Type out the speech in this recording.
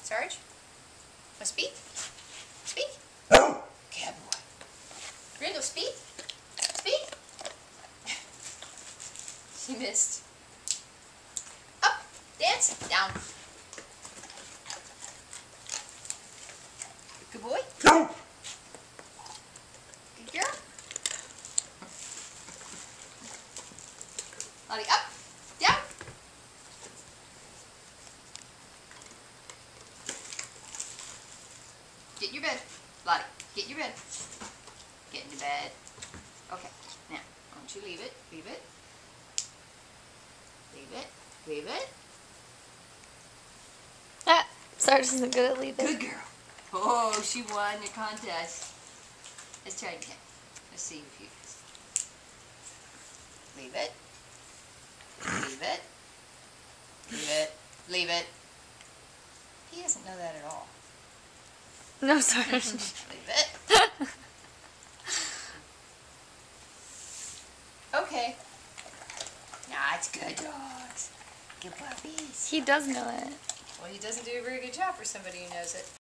Sarge? Want to speak? Speak? No. Good boy. Grindle, speak? Speak? She missed. Up. Dance. Down. Good boy. No. Good girl. Lottie, up. Down. Get in your bed. Lottie, get in your bed. Get into bed. Okay, now, why don't you leave it? Leave it. Leave it. Leave it. Ah, Sarge isn't good at leaving. Good girl. Oh, she won the contest. Let's try again. Let's see if you leave it. Leave it. Leave it. Leave it. He doesn't know that at all. No, Sarge. Leave it. Okay. Nah, it's good dogs. Good puppies. He does know it. Well, he doesn't do a very good job for somebody who knows it.